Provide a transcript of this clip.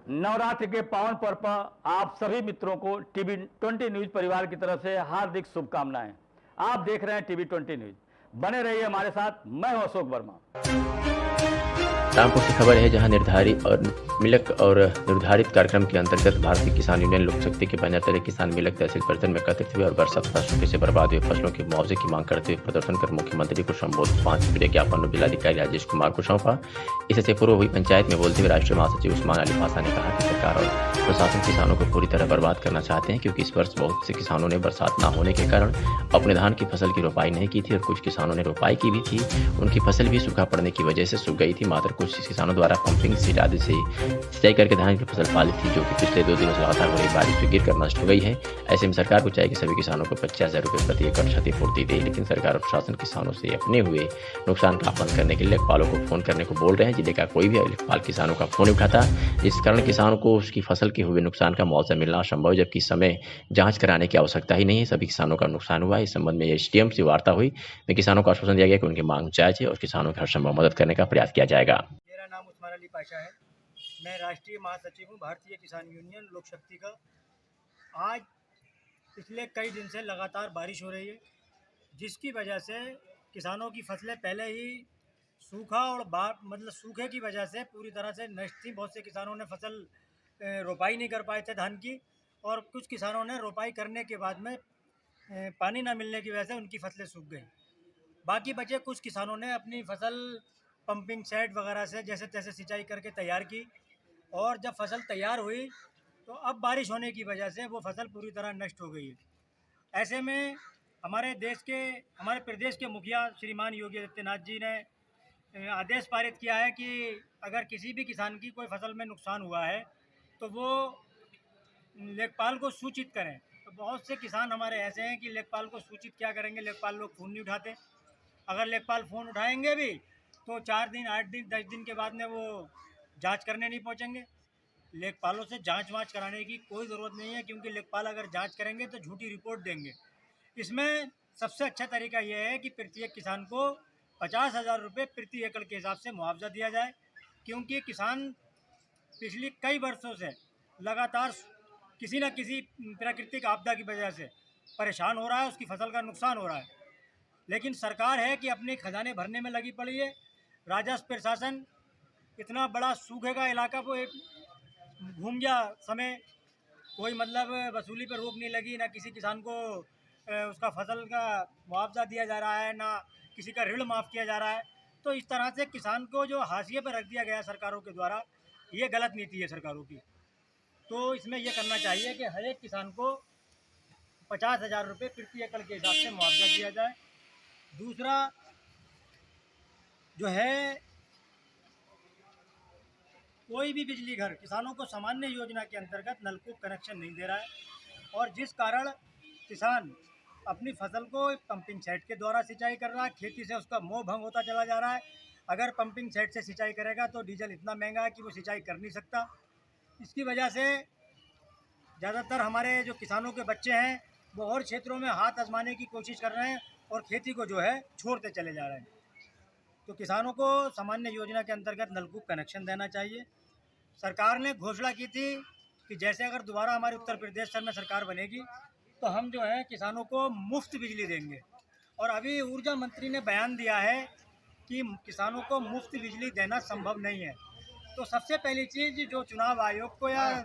नवरात्रि के पावन पर्व पर आप सभी मित्रों को टीवी 20 न्यूज परिवार की तरफ से हार्दिक शुभकामनाएं। आप देख रहे हैं टीवी 20 न्यूज। बने रहिए हमारे साथ। मैं हूं अशोक वर्मा। रामपुर की खबर है, जहां निर्धारित कार्यक्रम के अंतर्गत भारतीय किसान यूनियन लोक शक्ति के बैनर तले किसान मिलक तहसील परिसर में एकत्रित हुए और बरसात सूखे से बर्बाद हुए फसलों के मुआवजे की मांग करते हुए प्रदर्शन कर मुख्यमंत्री को संबोधित 5 सूत्रीय ज्ञापन जिलाधिकारी राजेश कुमार को सौंपा। इससे पूर्व हुई पंचायत में बोलते हुए राष्ट्रीय महासचिव उस्मान अली पाशा ने कहा कि सरकार और प्रशासन किसानों को पूरी तरह बर्बाद करना चाहते हैं, क्योंकि इस वर्ष बहुत से किसानों ने बरसात न होने के कारण अपने धान की फसल की रोपाई नहीं की थी और कुछ किसानों ने रोपाई की भी थी। उनकी फसल भी सूखा पड़ने की वजह से सूख गई थी। मात्र कुछ किसानों द्वारा पंपिंग सेट आदि से सिंचाई करके धान की फसल पाली थी, जो कि पिछले 2 दिनों से लगातार हो रही बारिश से गिर कर नष्ट हो गई है। ऐसे में सरकार को चाहिए कि सभी किसानों को 50,000 रुपये प्रति एकड़ क्षतिपूर्ति दे, लेकिन सरकार और प्रशासन किसानों से अपने हुए नुकसान का आकलन करने के लिए लेखपालों को फोन करने को बोल रहे हैं। जिले का कोई भी लेखपाल किसानों का फोन उठाता, जिस कारण किसानों को उसकी फसल के हुए नुकसान का मुआवजा मिलना असंभव, जबकि इस समय जांच कराने की आवश्यकता ही नहीं है। सभी किसानों का नुकसान हुआ है। इस संबंध में एसडीएम से वार्ता हुई में किसानों को आश्वासन दिया गया कि उनकी मांग जायज है और किसानों की हर संभव मदद करने का प्रयास किया जाएगा। मेरा नाम उस्मान अली पाशा है। मैं राष्ट्रीय महासचिव हूँ भारतीय किसान यूनियन लोक शक्ति का। आज पिछले कई दिन से लगातार बारिश हो रही है, जिसकी वजह से किसानों की फसलें पहले ही सूखा और सूखे की वजह से पूरी तरह से नष्ट थी। बहुत से किसानों ने फसल रोपाई नहीं कर पाए थे धान की, और कुछ किसानों ने रोपाई करने के बाद में पानी ना मिलने की वजह से उनकी फसलें सूख गई। बाकी बचे कुछ किसानों ने अपनी फसल पंपिंग सेट वगैरह से जैसे तैसे सिंचाई करके तैयार की, और जब फसल तैयार हुई तो अब बारिश होने की वजह से वो फसल पूरी तरह नष्ट हो गई है। ऐसे में हमारे प्रदेश के मुखिया श्रीमान योगी आदित्यनाथ जी ने आदेश पारित किया है कि अगर किसी भी किसान की कोई फसल में नुकसान हुआ है तो वो लेखपाल को सूचित करें। तो बहुत से किसान हमारे ऐसे हैं कि लेखपाल को सूचित क्या करेंगे, लेखपाल लोग फ़ोन नहीं उठाते। अगर लेखपाल फ़ोन उठाएंगे भी तो 4 दिन 8 दिन 10 दिन के बाद में वो जांच करने नहीं पहुंचेंगे। लेखपालों से जांच वाँच कराने की कोई ज़रूरत नहीं है, क्योंकि लेखपाल अगर जांच करेंगे तो झूठी रिपोर्ट देंगे। इसमें सबसे अच्छा तरीका यह है कि प्रत्येक किसान को 50,000 रुपये प्रति एकड़ के हिसाब से मुआवजा दिया जाए, क्योंकि किसान पिछली कई वर्षों से लगातार किसी न किसी प्राकृतिक आपदा की वजह से परेशान हो रहा है, उसकी फसल का नुकसान हो रहा है। लेकिन सरकार है कि अपने खजाने भरने में लगी पड़ी है। राजस्व प्रशासन इतना बड़ा सूखे का इलाका को घूम गया समय, कोई वसूली पर रोक नहीं लगी, ना किसी किसान को उसका फसल का मुआवजा दिया जा रहा है, ना किसी का ऋण माफ़ किया जा रहा है। तो इस तरह से किसान को जो हाशिए पर रख दिया गया सरकारों के द्वारा, ये गलत नीति है सरकारों की। तो इसमें यह करना चाहिए कि हर एक किसान को 50,000 रुपये प्रति एकड़ के हिसाब से मुआवजा दिया जाए। दूसरा जो है, कोई भी बिजली घर किसानों को सामान्य योजना के अंतर्गत नलकूप कनेक्शन नहीं दे रहा है, और जिस कारण किसान अपनी फसल को पंपिंग सेट के द्वारा सिंचाई कर रहा है। खेती से उसका मोह भंग होता चला जा रहा है। अगर पंपिंग सेट से सिंचाई करेगा तो डीजल इतना महंगा है कि वो सिंचाई कर नहीं सकता। इसकी वजह से ज़्यादातर हमारे जो किसानों के बच्चे हैं वो और क्षेत्रों में हाथ आजमाने की कोशिश कर रहे हैं और खेती को जो है छोड़ते चले जा रहे हैं। तो किसानों को सामान्य योजना के अंतर्गत नलकूप कनेक्शन देना चाहिए। सरकार ने घोषणा की थी कि जैसे अगर दोबारा हमारे उत्तर प्रदेश में सरकार बनेगी तो हम जो है किसानों को मुफ्त बिजली देंगे। और अभी ऊर्जा मंत्री ने बयान दिया है कि किसानों को मुफ्त बिजली देना संभव नहीं है। तो सबसे पहली चीज़ जो चुनाव आयोग को या